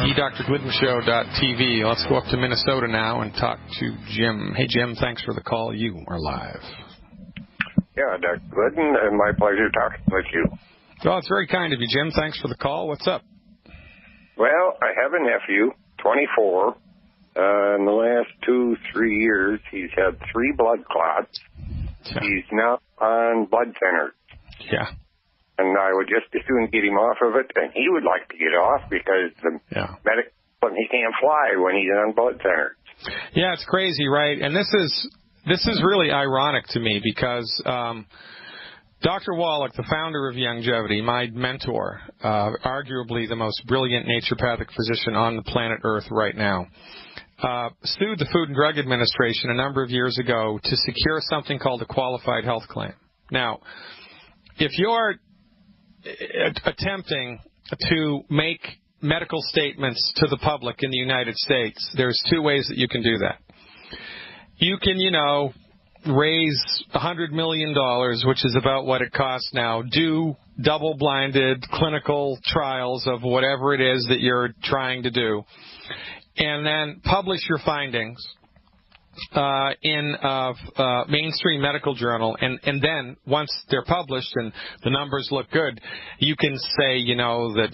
thedrgliddenShow.tv. Let's go up to Minnesota now and talk to Jim. Hey, Jim, thanks for the call. You are live. Yeah, Dr. Glidden, and my pleasure talking with you. Well, it's very kind of you, Jim. Thanks for the call. What's up? Well, I have a nephew, 24. In the last 2-3 years, he's had 3 blood clots. Yeah. He's now on blood thinners. Yeah. And I would just as soon get him off of it, and he would like to get off because the medic, he can't fly when he's on blood thinners. Yeah, it's crazy, right? And this is really ironic to me because Dr. Wallach, the founder of Longevity, my mentor, arguably the most brilliant naturopathic physician on the planet Earth right now, sued the Food and Drug Administration a number of years ago to secure something called a qualified health claim. Now, if you're attempting to make medical statements to the public in the United States, there's 2 ways that you can do that. You can, raise $100 million, which is about what it costs now, do double-blinded clinical trials of whatever it is that you're trying to do, and then publish your findings in a mainstream medical journal, and then once they're published and the numbers look good, you can say, that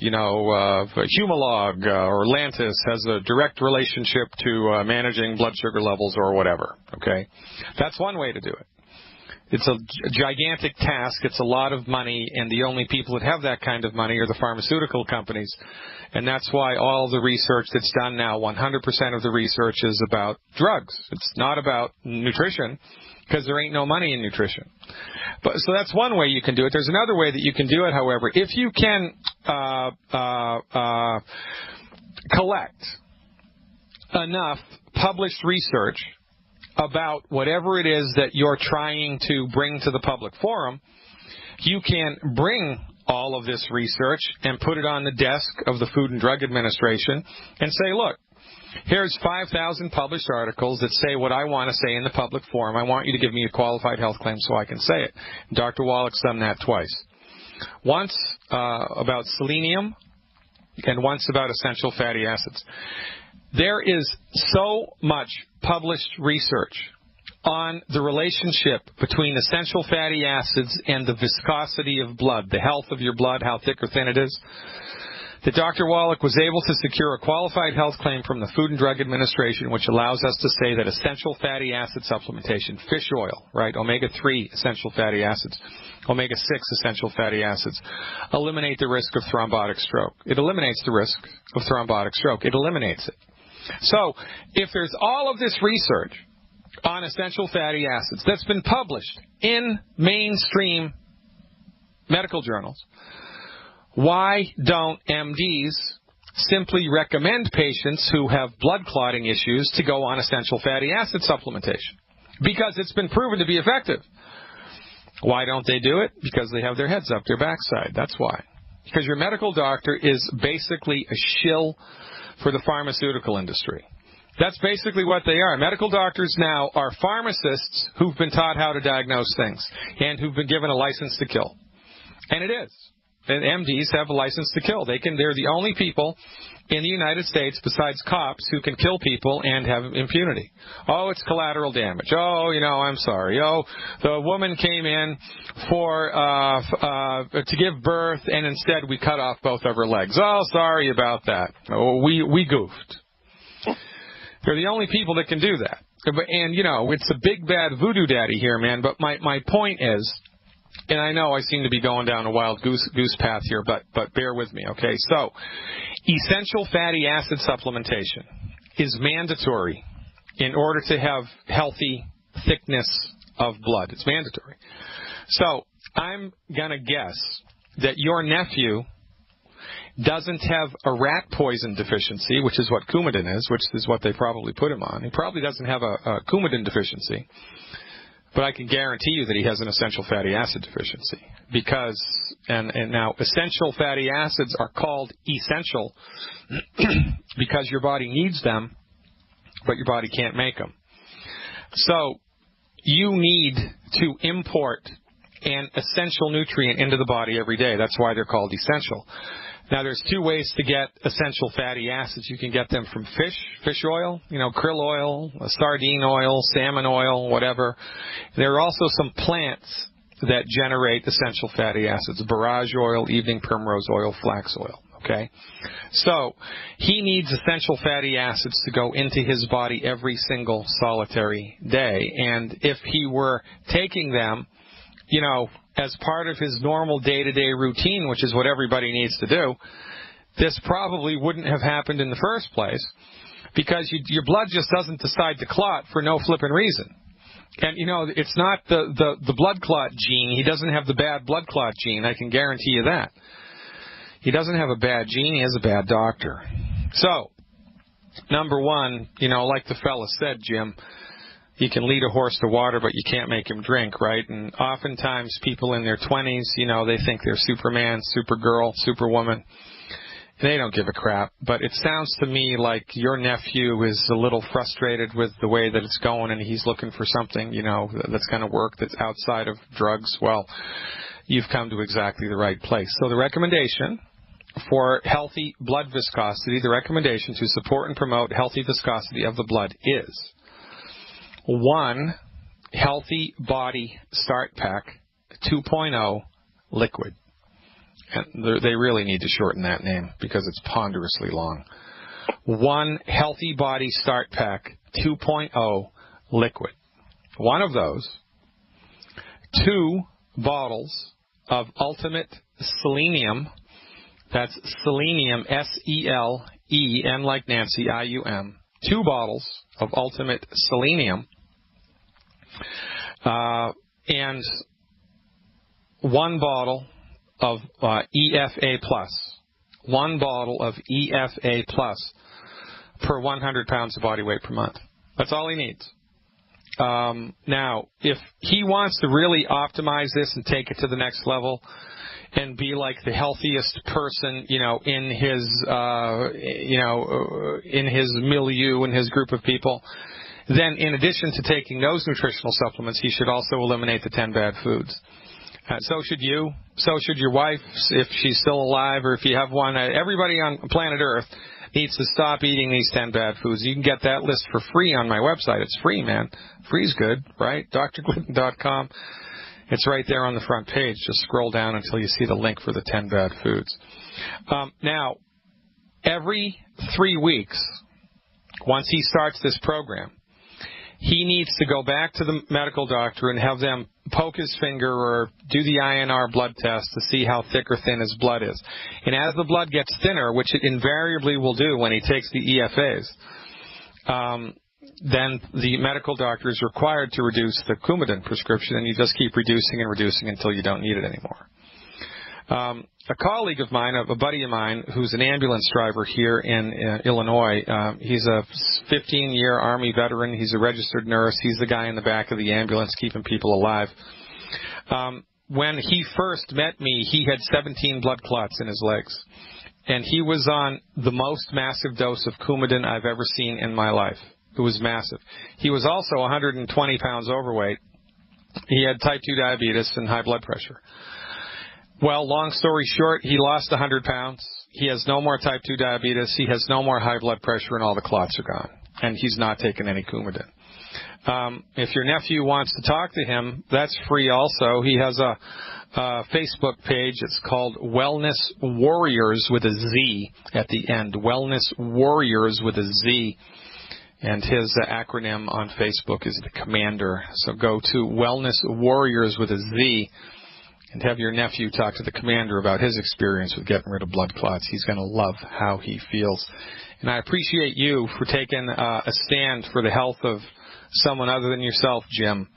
Humalog or Lantus has a direct relationship to managing blood sugar levels or whatever. Okay, that's one way to do it. It's a gigantic task. It's a lot of money, and the only people that have that kind of money are the pharmaceutical companies. And that's why all the research that's done now, 100% of the research is about drugs. It's not about nutrition, because there ain't no money in nutrition. So that's one way you can do it. There's another way that you can do it, however. If you can collect enough published research about whatever it is that you're trying to bring to the public forum, you can bring all of this research and put it on the desk of the Food and Drug Administration and say, look, here's 5,000 published articles that say what I want to say in the public forum. I want you to give me a qualified health claim so I can say it. Dr. Wallach's done that twice. Once about selenium and once about essential fatty acids. There is so much published research on the relationship between essential fatty acids and the viscosity of blood, the health of your blood, how thick or thin it is, that Dr. Wallach was able to secure a qualified health claim from the Food and Drug Administration, which allows us to say that essential fatty acid supplementation, fish oil, right, omega-3 essential fatty acids, omega-6 essential fatty acids, eliminate the risk of thrombotic stroke. It eliminates the risk of thrombotic stroke. It eliminates it. So if there's all of this research on essential fatty acids that's been published in mainstream medical journals, why don't MDs simply recommend patients who have blood clotting issues to go on essential fatty acid supplementation? Because it's been proven to be effective. Why don't they do it? Because they have their heads up their backside. That's why. Because your medical doctor is basically a shill for the pharmaceutical industry. That's basically what they are. Medical doctors now are pharmacists who've been taught how to diagnose things and who've been given a license to kill. And it is. And MDs have a license to kill. They're the only people in the United States besides cops who can kill people and have impunity. Oh, it's collateral damage. Oh, I'm sorry. Oh, the woman came in to give birth and instead we cut off both of her legs. Oh, sorry about that. Oh, we goofed. They're the only people that can do that. And, it's a big bad voodoo daddy here, man. But my point is, and I know I seem to be going down a wild goose path here, but bear with me, okay? So, essential fatty acid supplementation is mandatory in order to have healthy thickness of blood. It's mandatory. So, I'm going to guess that your nephew doesn't have a rat poison deficiency, which is what Coumadin is, which is what they probably put him on. He probably doesn't have a Coumadin deficiency. But I can guarantee you that he has an essential fatty acid deficiency because, and now essential fatty acids are called essential because your body needs them, but your body can't make them. So you need to import an essential nutrient into the body every day. That's why they're called essential. Now, there's two ways to get essential fatty acids. You can get them from fish oil, krill oil, sardine oil, salmon oil, whatever. There are also some plants that generate essential fatty acids: borage oil, evening primrose oil, flax oil. Okay? So he needs essential fatty acids to go into his body every single solitary day. And if he were taking them, as part of his normal day-to-day routine, which is what everybody needs to do, this probably wouldn't have happened in the first place, because your blood just doesn't decide to clot for no flippin' reason. And, it's not the blood clot gene. He doesn't have the bad blood clot gene. I can guarantee you that. He doesn't have a bad gene. He has a bad doctor. So, number one, like the fella said, Jim, you can lead a horse to water, but you can't make him drink, right? And oftentimes people in their 20s, they think they're Superman, Supergirl, Superwoman. They don't give a crap. But it sounds to me like your nephew is a little frustrated with the way that it's going, and he's looking for something, that's going to work, that's outside of drugs. Well, you've come to exactly the right place. So the recommendation for healthy blood viscosity, the recommendation to support and promote healthy viscosity of the blood is 1 Healthy Body Start Pack 2.0 liquid. And they really need to shorten that name because it's ponderously long. 1 Healthy Body Start Pack 2.0 liquid. One of those. 2 bottles of Ultimate Selenium. That's Selenium, S-E-L-E-N like Nancy, I-U-M. 2 bottles of Ultimate Selenium. And 1 bottle of EFA+. 1 bottle of EFA+ per 100 pounds of body weight per month. That's all he needs. Now, if he wants to really optimize this and take it to the next level and be like the healthiest person, in his milieu, in his group of people, then in addition to taking those nutritional supplements, he should also eliminate the 10 bad foods. So should you. So should your wife, if she's still alive, or if you have one. Everybody on planet Earth needs to stop eating these 10 bad foods. You can get that list for free on my website. It's free, man. Free's good, right? drglidden.com. It's right there on the front page. Just scroll down until you see the link for the 10 bad foods. Now, every 3 weeks, once he starts this program, he needs to go back to the medical doctor and have them poke his finger or do the INR blood test to see how thick or thin his blood is. And as the blood gets thinner, which it invariably will do when he takes the EFAs, then the medical doctor is required to reduce the Coumadin prescription, and you just keep reducing and reducing until you don't need it anymore. A colleague of mine, a buddy of mine, who's an ambulance driver here in Illinois, he's a 15-year Army veteran. He's a registered nurse. He's the guy in the back of the ambulance keeping people alive. When he first met me, he had 17 blood clots in his legs, and he was on the most massive dose of Coumadin I've ever seen in my life. It was massive. He was also 120 pounds overweight. He had type 2 diabetes and high blood pressure. Well, long story short, he lost 100 pounds. He has no more type 2 diabetes. He has no more high blood pressure, and all the clots are gone. And he's not taking any Coumadin. If your nephew wants to talk to him, that's free also. He has a Facebook page. It's called Wellness Warriors with a Z at the end. Wellness Warriors with a Z. And his acronym on Facebook is the Commander. So go to Wellness Warriors with a Z and have your nephew talk to the Commander about his experience with getting rid of blood clots. He's going to love how he feels. And I appreciate you for taking a stand for the health of someone other than yourself, Jim.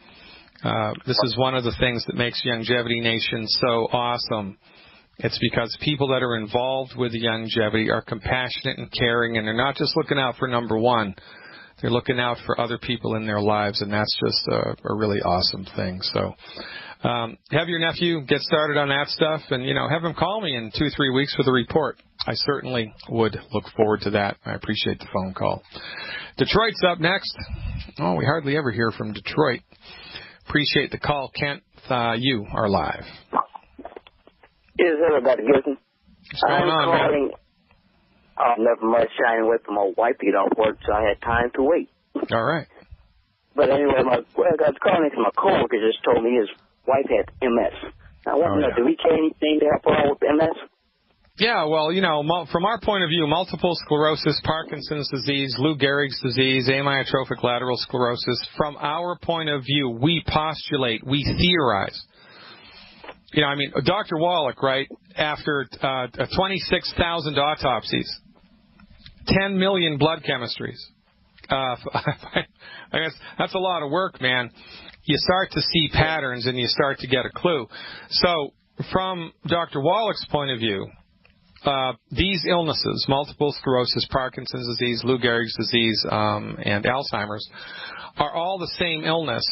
This is one of the things that makes Youngevity Nation so awesome. It's because people that are involved with the Youngevity are compassionate and caring, and they're not just looking out for number one. They're looking out for other people in their lives, and that's just a really awesome thing. So have your nephew get started on that stuff, and, have him call me in 2-3 weeks with a report. I certainly would look forward to that. I appreciate the phone call. Detroit's up next. Oh, we hardly ever hear from Detroit. Appreciate the call, Kent. You are live. Is everybody good? What's going on, calling. man? Never much, shining away from my wife. He don't work, so I had time to wait. All right. But anyway, I was calling because my coworker just told me his wife had MS. I want to know, do we care anything to help her out with MS? Yeah, well, from our point of view, multiple sclerosis, Parkinson's disease, Lou Gehrig's disease, amyotrophic lateral sclerosis, from our point of view, we postulate, we theorize. Dr. Wallach, right, after 26,000 autopsies, 10 million blood chemistries, I guess that's a lot of work, man. You start to see patterns and you start to get a clue. So from Dr. Wallach's point of view, these illnesses, multiple sclerosis, Parkinson's disease, Lou Gehrig's disease, and Alzheimer's, are all the same illness,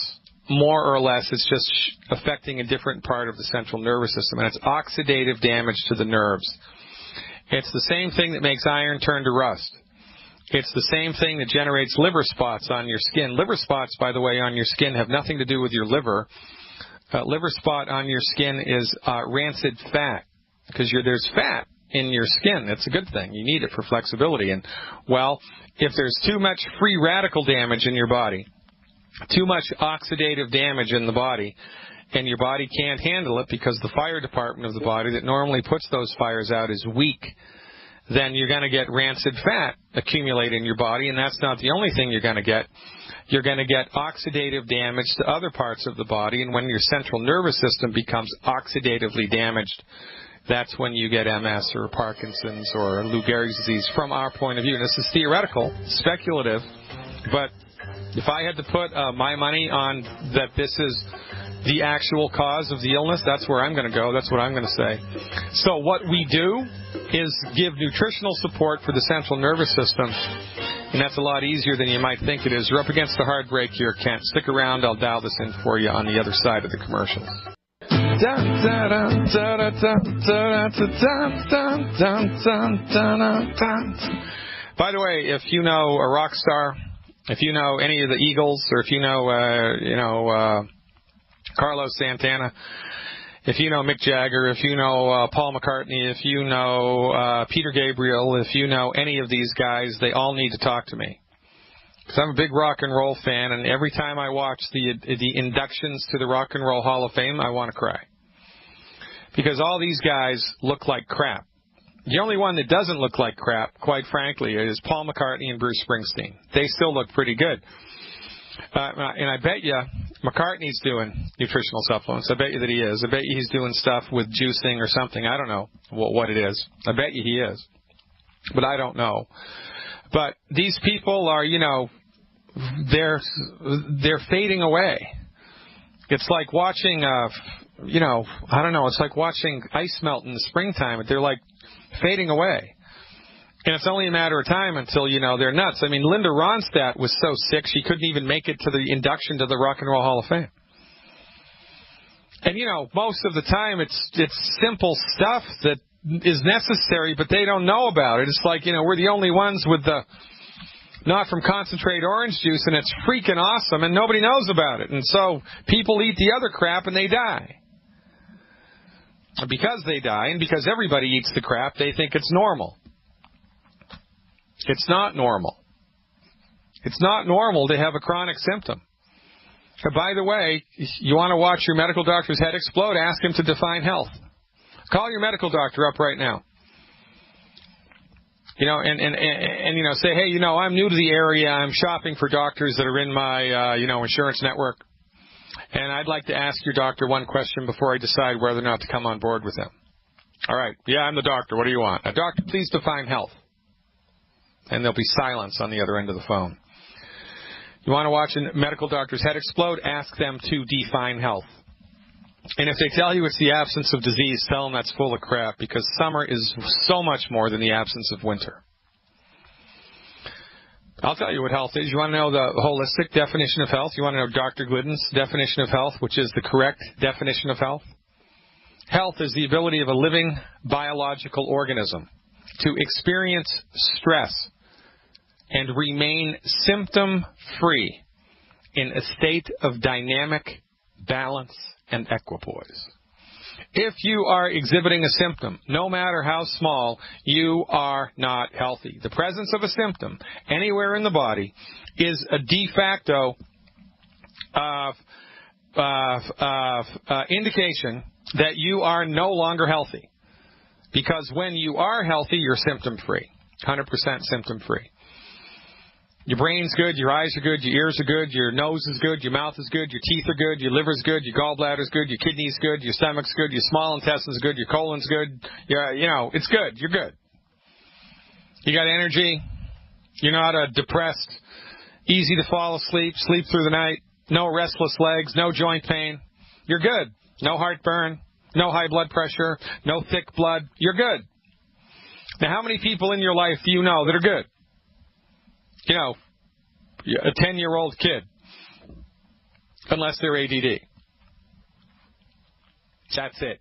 more or less. It's just affecting a different part of the central nervous system, and it's oxidative damage to the nerves. It's the same thing that makes iron turn to rust. It's the same thing that generates liver spots on your skin. Liver spots, by the way, on your skin have nothing to do with your liver. Liver spot on your skin is rancid fat, because there's fat in your skin. It's a good thing. You need it for flexibility. And, well, if there's too much free radical damage in your body, too much oxidative damage in the body, and your body can't handle it because the fire department of the body that normally puts those fires out is weak, then you're going to get rancid fat accumulate in your body, and that's not the only thing you're going to get. You're going to get oxidative damage to other parts of the body, and when your central nervous system becomes oxidatively damaged, that's when you get MS or Parkinson's or Lou Gehrig's disease from our point of view. And this is theoretical, speculative, but if I had to put my money on that this is the actual cause of the illness, that's where I'm going to go. That's what I'm going to say. So what we do is give nutritional support for the central nervous system, and that's a lot easier than you might think it is. You're up against the hard break here, Kent. Stick around. I'll dial this in for you on the other side of the commercials. By the way, if you know a rock star, if you know any of the Eagles, or if you know, Carlos Santana, if you know Mick Jagger, if you know Paul McCartney, if you know Peter Gabriel, if you know any of these guys, they all need to talk to me. Because I'm a big rock and roll fan, and every time I watch the inductions to the Rock and Roll Hall of Fame, I want to cry. Because all these guys look like crap. The only one that doesn't look like crap, quite frankly, is Paul McCartney and Bruce Springsteen. They still look pretty good. And I bet you McCartney's doing nutritional supplements. I bet you that he is. I bet you he's doing stuff with juicing or something. I don't know what it is. I bet you he is. But I don't know. But these people are, they're fading away. It's like watching, I don't know, it's like watching ice melt in the springtime. They're like fading away. And it's only a matter of time until, they're nuts. I mean, Linda Ronstadt was so sick she couldn't even make it to the induction to the Rock and Roll Hall of Fame. And, most of the time it's simple stuff that is necessary, but they don't know about it. It's like, we're the only ones with the not from concentrate orange juice, and it's freaking awesome, and nobody knows about it. And so people eat the other crap, and they die. Because they die, and because everybody eats the crap, they think it's normal. It's not normal. It's not normal to have a chronic symptom. By the way, you want to watch your medical doctor's head explode, ask him to define health. Call your medical doctor up right now. And say, hey, I'm new to the area. I'm shopping for doctors that are in my, insurance network. And I'd like to ask your doctor one question before I decide whether or not to come on board with him. All right. Yeah, I'm the doctor. What do you want? Doctor, please define health. And there'll be silence on the other end of the phone. You want to watch a medical doctor's head explode? Ask them to define health. And if they tell you it's the absence of disease, tell them that's full of crap, because summer is so much more than the absence of winter. I'll tell you what health is. You want to know the holistic definition of health? You want to know Dr. Glidden's definition of health, which is the correct definition of health? Health is the ability of a living biological organism to experience stress and remain symptom-free in a state of dynamic balance and equipoise. If you are exhibiting a symptom, no matter how small, you are not healthy. The presence of a symptom anywhere in the body is a de facto indication that you are no longer healthy. Because when you are healthy, you're symptom-free, 100% symptom-free. Your brain's good, your eyes are good, your ears are good, your nose is good, your mouth is good, your teeth are good, your liver's good, your gallbladder's good, your kidney's good, your stomach's good, your small intestine's good, your colon's good. It's good. You're good. You got energy. You're not depressed, easy to fall asleep, sleep through the night, no restless legs, no joint pain. You're good. No heartburn, no high blood pressure, no thick blood. You're good. Now, how many people in your life do you know that are good? A 10-year-old kid, unless they're ADD. That's it.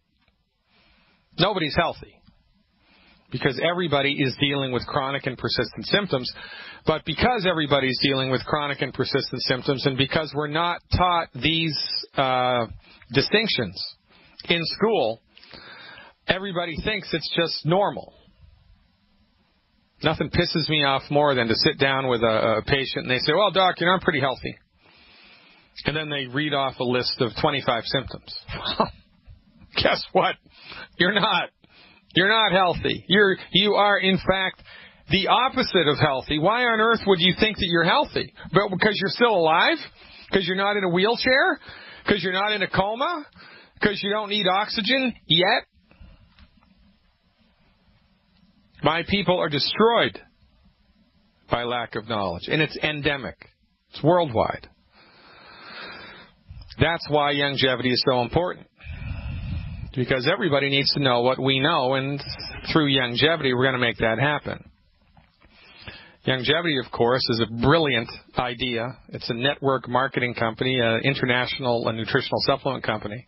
Nobody's healthy because everybody is dealing with chronic and persistent symptoms. But because everybody's dealing with chronic and persistent symptoms, and because we're not taught these distinctions in school, everybody thinks it's just normal. Nothing pisses me off more than to sit down with a patient and they say, well, doc, I'm pretty healthy. And then they read off a list of 25 symptoms. Guess what? You're not. You're not healthy. You are, in fact, the opposite of healthy. Why on earth would you think that you're healthy? But because you're still alive? Because you're not in a wheelchair? Because you're not in a coma? Because you don't need oxygen yet? My people are destroyed by lack of knowledge, and it's endemic. It's worldwide. That's why longevity is so important, because everybody needs to know what we know, and through longevity, we're going to make that happen. Longevity, of course, is a brilliant idea. It's a network marketing company, an international nutritional supplement company.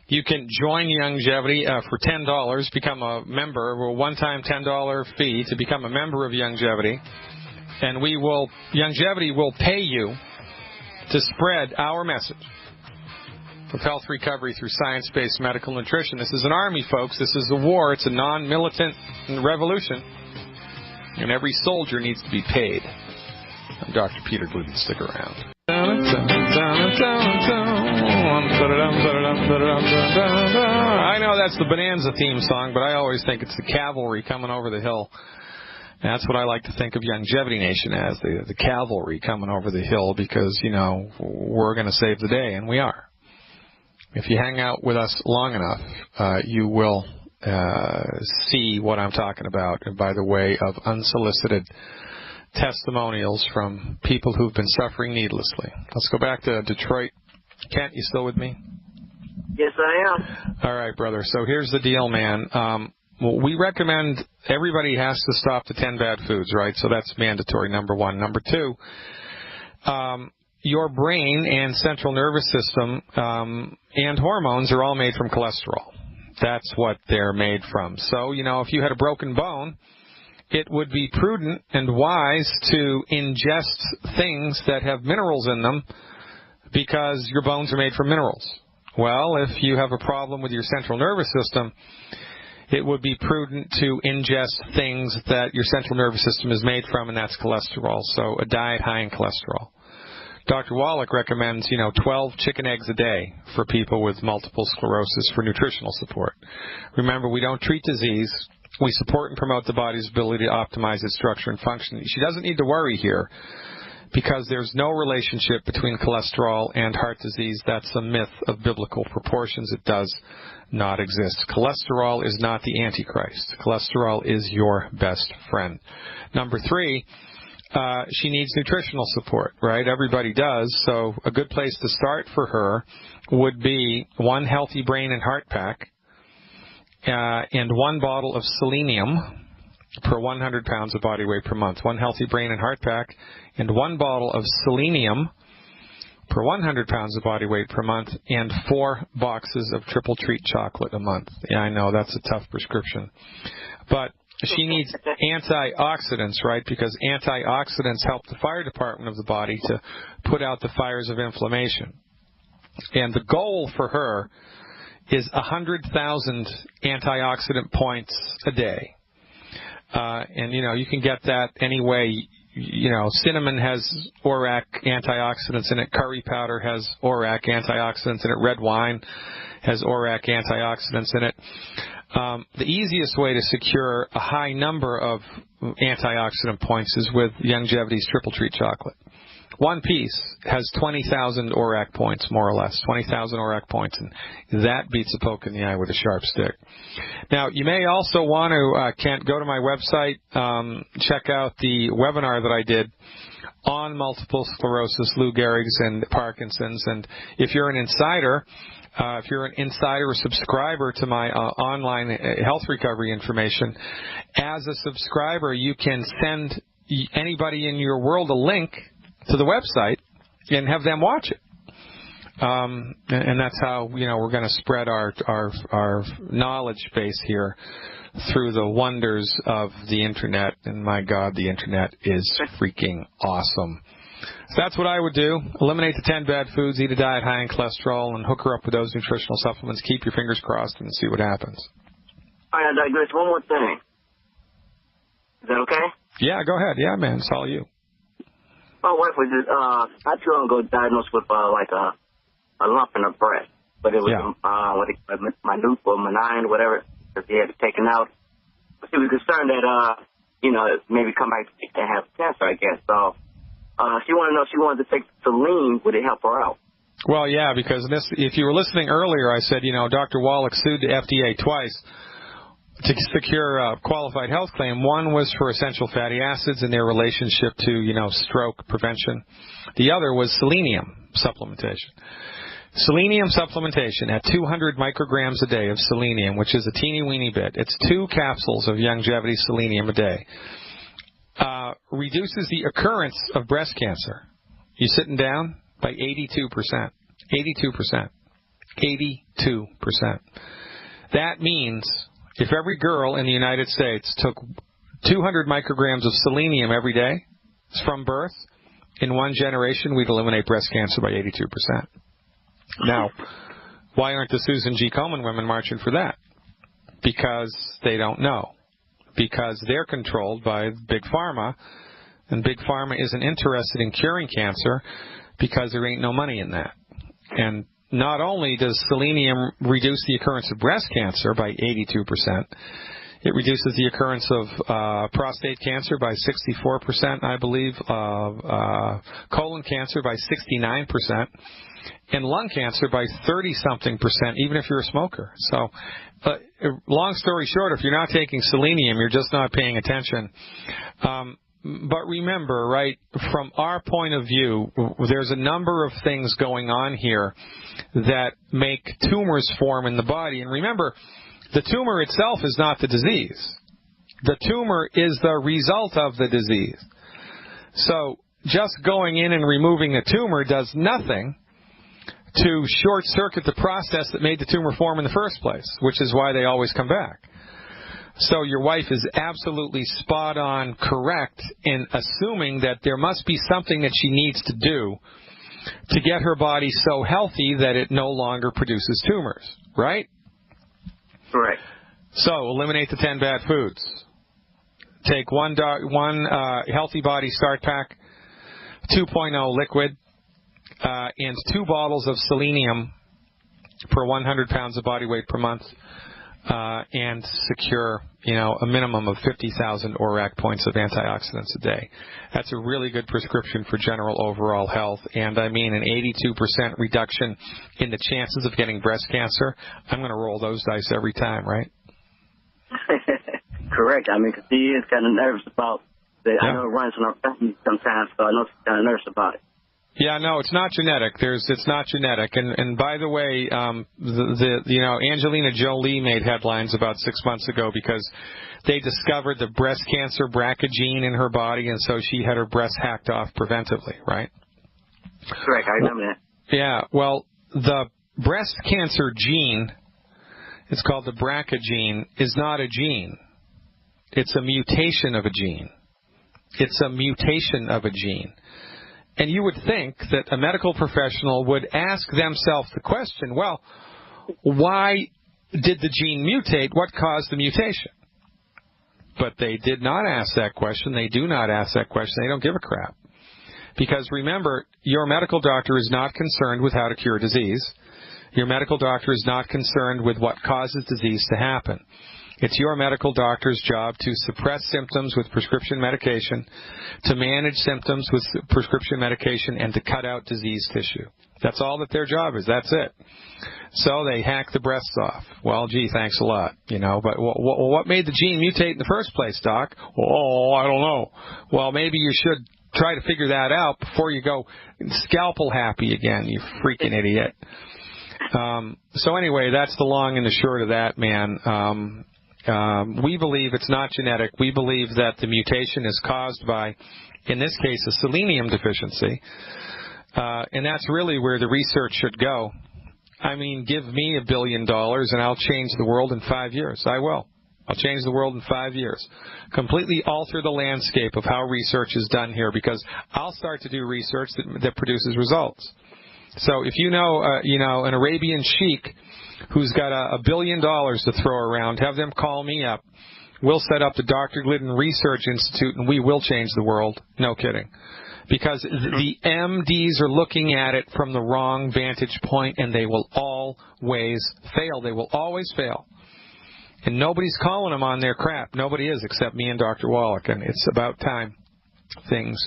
You can join Longevity for $10, become a member, a one-time $10 fee to become a member of Longevity, and Longevity will pay you to spread our message of health recovery through science-based medical nutrition. This is an army, folks. This is a war. It's a non-militant revolution, and every soldier needs to be paid. I'm Dr. Peter Glidden. Stick around. I know that's the Bonanza theme song, but I always think it's the cavalry coming over the hill. And that's what I like to think of Longevity Nation as, the cavalry coming over the hill, because, we're going to save the day, and we are. If you hang out with us long enough, you will see what I'm talking about, and by the way of unsolicited testimonials from people who've been suffering needlessly. Let's go back to Detroit. Kent, you still with me? Yes, I am. All right, brother. So here's the deal, man. We recommend everybody has to stop the 10 bad foods, right? So that's mandatory, number one. Number two, your brain and central nervous system and hormones are all made from cholesterol. That's what they're made from. So, if you had a broken bone, it would be prudent and wise to ingest things that have minerals in them, because your bones are made from minerals. Well, if you have a problem with your central nervous system, it would be prudent to ingest things that your central nervous system is made from, and that's cholesterol. So a diet high in cholesterol. Dr. Wallach recommends, 12 chicken eggs a day for people with multiple sclerosis for nutritional support. Remember, we don't treat disease. We support and promote the body's ability to optimize its structure and function. She doesn't need to worry here, because there's no relationship between cholesterol and heart disease. That's a myth of biblical proportions. It does not exist. Cholesterol is not the Antichrist. Cholesterol is your best friend. Number three, she needs nutritional support, right? Everybody does. So a good place to start for her would be one healthy brain and heart pack, and one bottle of selenium per 100 pounds of body weight per month. One healthy brain and heart pack and one bottle of selenium per 100 pounds of body weight per month, and 4 boxes of triple treat chocolate a month. Yeah, I know that's a tough prescription. But she needs antioxidants, right? Because antioxidants help the fire department of the body to put out the fires of inflammation. And the goal for her is 100,000 antioxidant points a day. And, you can get that any way. Cinnamon has ORAC antioxidants in it. Curry powder has ORAC antioxidants in it. Red wine has ORAC antioxidants in it. The easiest way to secure a high number of antioxidant points is with Longevity's Triple Treat chocolate. One piece has 20,000 ORAC points, more or less, 20,000 ORAC points, and that beats a poke in the eye with a sharp stick. Now, you may also want to, Kent, go to my website, check out the webinar that I did on multiple sclerosis, Lou Gehrig's, and Parkinson's. And if you're an insider or subscriber to my online health recovery information, as a subscriber, you can send anybody in your world a link to the website and have them watch it. And that's how, we're going to spread our knowledge base here through the wonders of the Internet. And my God, the Internet is freaking awesome. So that's what I would do. Eliminate the 10 bad foods, eat a diet high in cholesterol, and hook her up with those nutritional supplements. Keep your fingers crossed and see what happens. All right, I digress. One more thing. Is that okay? Yeah, go ahead. Yeah, man, it's all you. My wife was just, not too long ago, diagnosed with, a lump in her breast. But it was, minute or benign, whatever, that they had it taken out. But she was concerned that, maybe come back and have cancer, I guess. So, she wanted to know if she wanted to take Selene, would it help her out? Well, yeah, because if you were listening earlier, I said, Dr. Wallach sued the FDA twice to secure a qualified health claim. One was for essential fatty acids and their relationship to, stroke prevention. The other was selenium supplementation. Selenium supplementation at 200 micrograms a day of selenium, which is a teeny-weeny bit. It's 2 capsules of Longevity selenium a day. Reduces the occurrence of breast cancer. You sitting down? By 82%. 82%. 82%. That means if every girl in the United States took 200 micrograms of selenium every day from birth, in one generation, we'd eliminate breast cancer by 82%. Now, why aren't the Susan G. Komen women marching for that? Because they don't know. Because they're controlled by Big Pharma, and Big Pharma isn't interested in curing cancer because there ain't no money in that. And not only does selenium reduce the occurrence of breast cancer by 82%, it reduces the occurrence of prostate cancer by 64%, I believe, colon cancer by 69%, and lung cancer by 30-something%, even if you're a smoker. So, long story short, if you're not taking selenium, you're just not paying attention. But remember, right, from our point of view, there's a number of things going on here that make tumors form in the body. And remember, the tumor itself is not the disease. The tumor is the result of the disease. So just going in and removing the tumor does nothing to short-circuit the process that made the tumor form in the first place, which is why they always come back. So your wife is absolutely spot on correct in assuming that there must be something that she needs to do to get her body so healthy that it no longer produces tumors, right? Correct. So eliminate the 10 bad foods. Take one Healthy Body Start Pack, 2.0 liquid, and 2 bottles of selenium per 100 pounds of body weight per month. And secure, a minimum of 50,000 ORAC points of antioxidants a day. That's a really good prescription for general overall health. And I mean, an 82% reduction in the chances of getting breast cancer. I'm going to roll those dice every time, right? Correct. I mean, because she is kind of nervous about it. Yeah. I know it runs in her family sometimes, so I know she's kind of nervous about it. Yeah, no, it's not genetic. It's not genetic. And by the way, Angelina Jolie made headlines about 6 months ago because they discovered the breast cancer BRCA gene in her body, and so she had her breast hacked off preventively, right? Correct, I remember that. Yeah, well, the breast cancer gene, it's called the BRCA gene, is not a gene. It's a mutation of a gene. It's a mutation of a gene. And you would think that a medical professional would ask themselves the question, well, why did the gene mutate? What caused the mutation? But they did not ask that question. They do not ask that question. They don't give a crap. Because remember, your medical doctor is not concerned with how to cure disease. Your medical doctor is not concerned with what causes disease to happen. It's your medical doctor's job to suppress symptoms with prescription medication, to manage symptoms with prescription medication, and to cut out disease tissue. That's all that their job is. That's it. So they hack the breasts off. Well, gee, thanks a lot. But what made the gene mutate in the first place, Doc? Oh, I don't know. Well, maybe you should try to figure that out before you go scalpel happy again, you freaking idiot. So anyway, that's the long and the short of that, man. We believe it's not genetic. We believe that the mutation is caused by, in this case, a selenium deficiency. And that's really where the research should go. I mean, give me $1 billion and I'll change the world in 5 years. I will. I'll change the world in 5 years. Completely alter the landscape of how research is done here, because I'll start to do research that produces results. So if you know an Arabian sheik who's got $1 billion to throw around, have them call me up. We'll set up the Dr. Glidden Research Institute, and we will change the world. No kidding. Because the MDs are looking at it from the wrong vantage point, and they will always fail. They will always fail. And nobody's calling them on their crap. Nobody is except me and Dr. Wallach, and it's about time things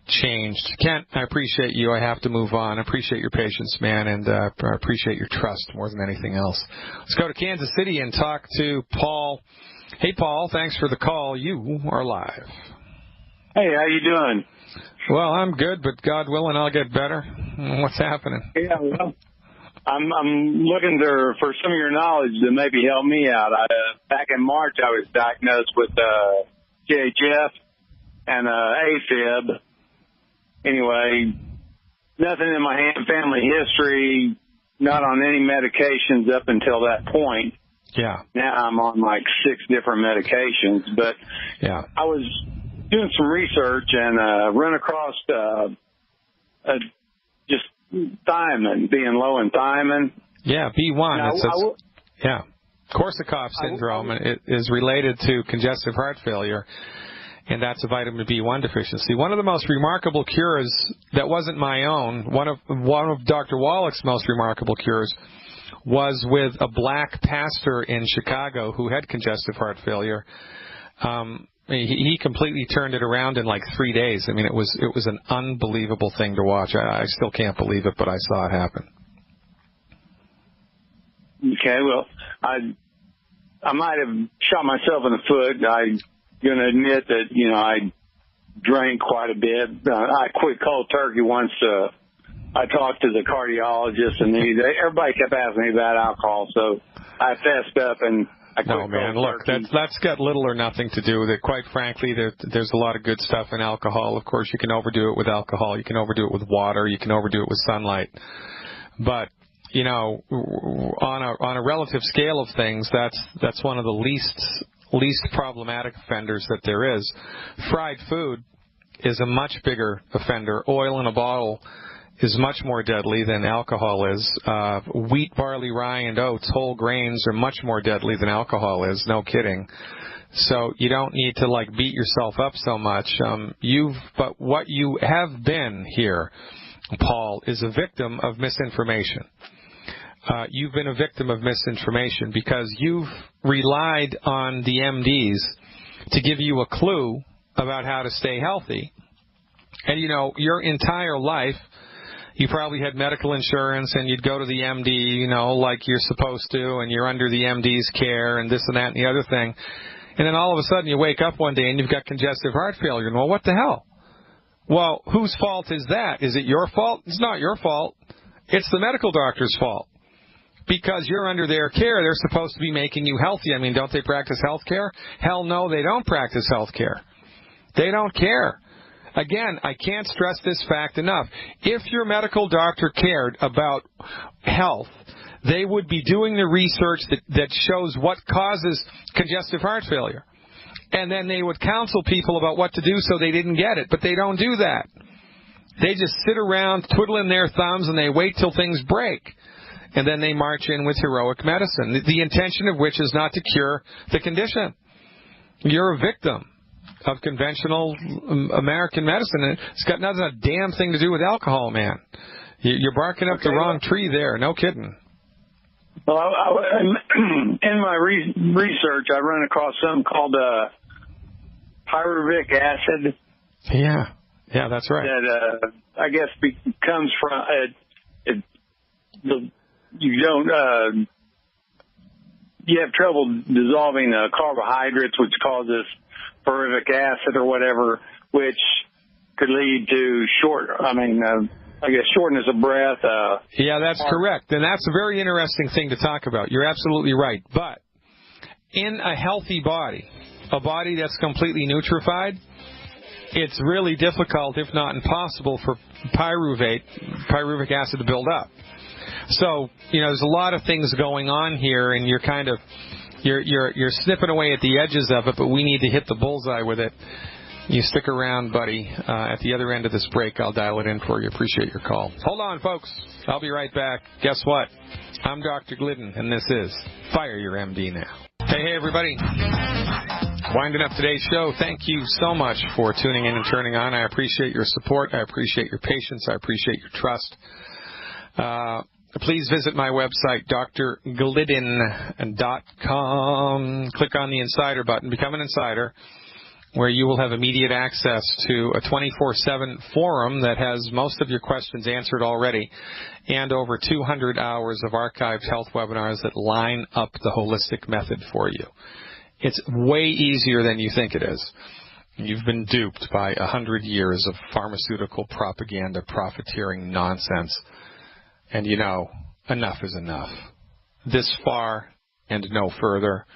changed. Kent, I appreciate you. I have to move on. I appreciate your patience, man, and I appreciate your trust more than anything else. Let's go to Kansas City and talk to Paul. Hey, Paul, thanks for the call. You are live. Hey, how you doing? Well, I'm good, but God willing, I'll get better. What's happening? Yeah, well, I'm looking for some of your knowledge to maybe help me out. Back in March, I was diagnosed with CHF and AFib. Anyway, nothing in my family history, not on any medications up until that point. Yeah. Now I'm on like 6 different medications, but yeah, I was doing some research and run across just thiamine, being low in thiamine. Yeah, B1. Now, Korsakoff syndrome is related to congestive heart failure, and that's a vitamin B1 deficiency. One of the most remarkable cures that wasn't my own, one of Dr. Wallach's most remarkable cures, was with a black pastor in Chicago who had congestive heart failure. He completely turned it around in like 3 days. I mean, it was an unbelievable thing to watch. I still can't believe it, but I saw it happen. Okay, well, I might have shot myself in the foot. I'm going to admit that, I drank quite a bit. I quit cold turkey once. I talked to the cardiologist, and everybody kept asking me about alcohol, so I fessed up and I quit. No, man, look, that's got little or nothing to do with it. Quite frankly, there's a lot of good stuff in alcohol. Of course, you can overdo it with alcohol. You can overdo it with water. You can overdo it with sunlight. But, on a relative scale of things, that's one of the least problematic offenders that there is. Fried food is a much bigger offender. Oil in a bottle is much more deadly than alcohol is. Wheat, barley, rye, and oats, whole grains, are much more deadly than alcohol is. No kidding. So you don't need to beat yourself up so much. But what you have been here, Paul, is a victim of misinformation. You've been a victim of misinformation because you've relied on the MDs to give you a clue about how to stay healthy. And, your entire life, you probably had medical insurance and you'd go to the MD, like you're supposed to, and you're under the MD's care and this and that and the other thing. And then all of a sudden you wake up one day and you've got congestive heart failure. And, well, what the hell? Well, whose fault is that? Is it your fault? It's not your fault. It's the medical doctor's fault. Because you're under their care, they're supposed to be making you healthy. I mean, don't they practice health care? Hell no, they don't practice health care. They don't care. Again, I can't stress this fact enough. If your medical doctor cared about health, they would be doing the research that shows what causes congestive heart failure. And then they would counsel people about what to do so they didn't get it. But they don't do that. They just sit around twiddling their thumbs and they wait till things break. and then they march in with heroic medicine, the intention of which is not to cure the condition. You're a victim of conventional American medicine, and it's got nothing, a damn thing to do with alcohol, man. You're barking up the wrong tree there. No kidding. Well, in my research, I ran across something called pyruvic acid. Yeah, that's right. That I guess comes from you have trouble dissolving carbohydrates, which causes pyruvic acid or whatever, which could lead to shortness of breath. Yeah, that's correct. And that's a very interesting thing to talk about. You're absolutely right. But in a healthy body, a body that's completely nutrified, it's really difficult, if not impossible, for pyruvic acid to build up. So, there's a lot of things going on here, and you're kind of you're snipping away at the edges of it, but we need to hit the bullseye with it. You stick around, buddy. At the other end of this break, I'll dial it in for you. Appreciate your call. Hold on, folks. I'll be right back. Guess what? I'm Dr. Glidden, and this is Fire Your MD Now. Hey, everybody. Winding up today's show. Thank you so much for tuning in and turning on. I appreciate your support. I appreciate your patience. I appreciate your trust. Please visit my website, drglidden.com. Click on the Insider button. Become an insider, where you will have immediate access to a 24/7 forum that has most of your questions answered already, and over 200 hours of archived health webinars that line up the holistic method for you. It's way easier than you think it is. You've been duped by 100 years of pharmaceutical propaganda, profiteering nonsense. And enough is enough. This far and no further.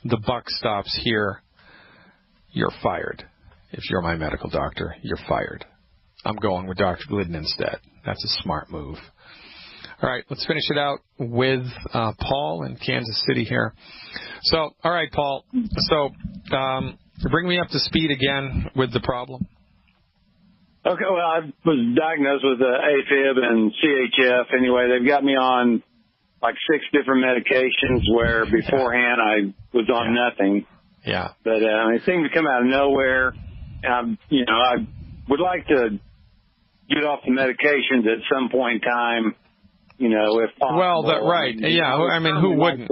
The buck stops here. You're fired. If you're my medical doctor, you're fired. I'm going with Dr. Glidden instead. That's a smart move. All right, let's finish it out with Paul in Kansas City here. So, all right, Paul. So, bring me up to speed again with the problem. Okay, well, I was diagnosed with AFib and CHF. Anyway, they've got me on like 6 different medications where beforehand I was on nothing. Yeah. But it seemed to come out of nowhere. And I would like to get off the medications at some point in time, if possible. Well, right. Yeah, I mean, who wouldn't?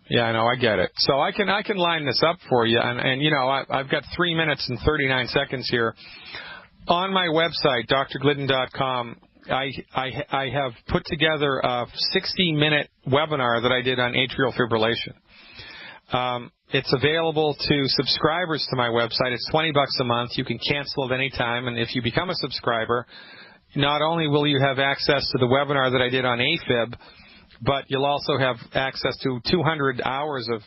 Yeah, I know, I get it. So I can line this up for you. And I've got 3 minutes and 39 seconds here. On my website, drglidden.com, I have put together a 60-minute webinar that I did on atrial fibrillation. It's available to subscribers to my website. It's $20 a month. You can cancel at any time. And if you become a subscriber, not only will you have access to the webinar that I did on AFib, but you'll also have access to 200 hours of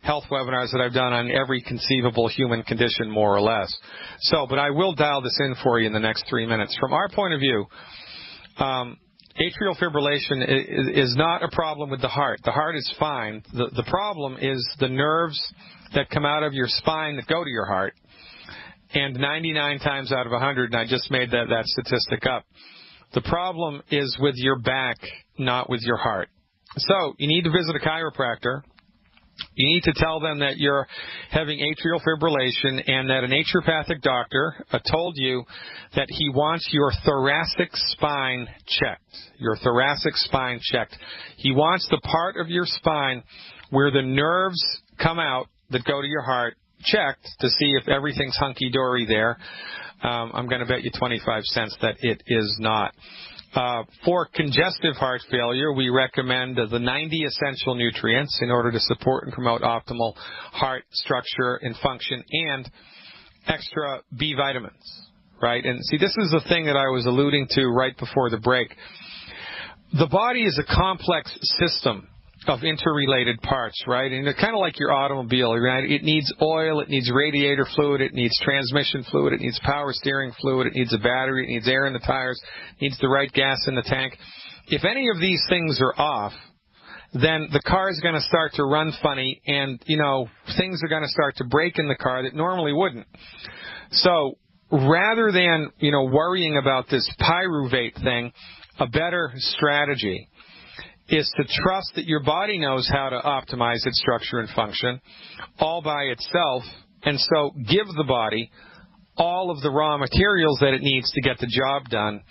health webinars that I've done on every conceivable human condition, more or less. So, but I will dial this in for you in the next 3 minutes. From our point of view, atrial fibrillation is not a problem with the heart. The heart is fine. The problem is the nerves that come out of your spine that go to your heart. And 99 times out of 100, and I just made that statistic up, the problem is with your back, not with your heart. So you need to visit a chiropractor. You need to tell them that you're having atrial fibrillation and that a naturopathic doctor told you that he wants your thoracic spine checked. Your thoracic spine checked. He wants the part of your spine where the nerves come out that go to your heart checked to see if everything's hunky-dory there. I'm going to bet you 25 cents that it is not. For congestive heart failure, we recommend the 90 essential nutrients in order to support and promote optimal heart structure and function, and extra B vitamins, right? And see, this is the thing that I was alluding to right before the break. The body is a complex system of interrelated parts, right? And it's kind of like your automobile, right? It needs oil, it needs radiator fluid, it needs transmission fluid, it needs power steering fluid, it needs a battery, it needs air in the tires, it needs the right gas in the tank. If any of these things are off, then the car is going to start to run funny, and, things are going to start to break in the car that normally wouldn't. So rather than, worrying about this pyruvate thing, a better strategy is to trust that your body knows how to optimize its structure and function all by itself, and so give the body all of the raw materials that it needs to get the job done,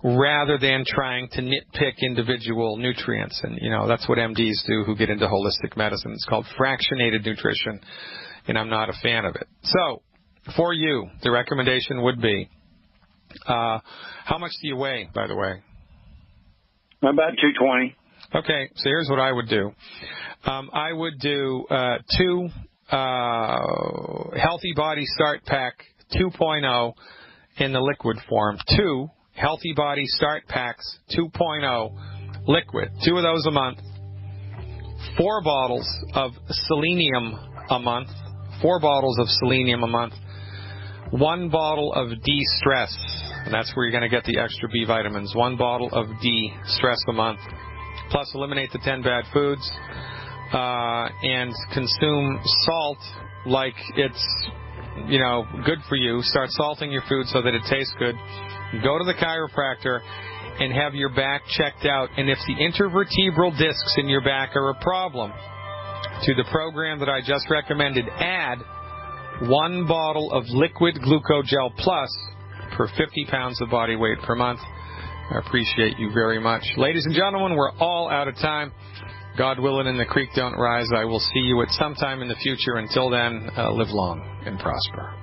rather than trying to nitpick individual nutrients. And, that's what MDs do who get into holistic medicine. It's called fractionated nutrition, and I'm not a fan of it. So, for you, the recommendation would be, how much do you weigh, by the way? About 220. Okay, so here's what I would do. I would do 2 Healthy Body Start Pack 2.0 in the liquid form. 2 Healthy Body Start Packs 2.0 liquid. 2 of those a month. 4 bottles of selenium a month. 4 bottles of selenium a month. 1 bottle of de-stress, and that's where you're going to get the extra B vitamins. 1 bottle of de-stress a month. Plus, eliminate the 10 bad foods, and consume salt like it's, good for you. Start salting your food so that it tastes good. Go to the chiropractor and have your back checked out. And if the intervertebral discs in your back are a problem, to the program that I just recommended, add 1 bottle of liquid glucogel plus per 50 pounds of body weight per month. I appreciate you very much. Ladies and gentlemen, we're all out of time. God willing and the creek don't rise. I will see you at some time in the future. Until then, live long and prosper.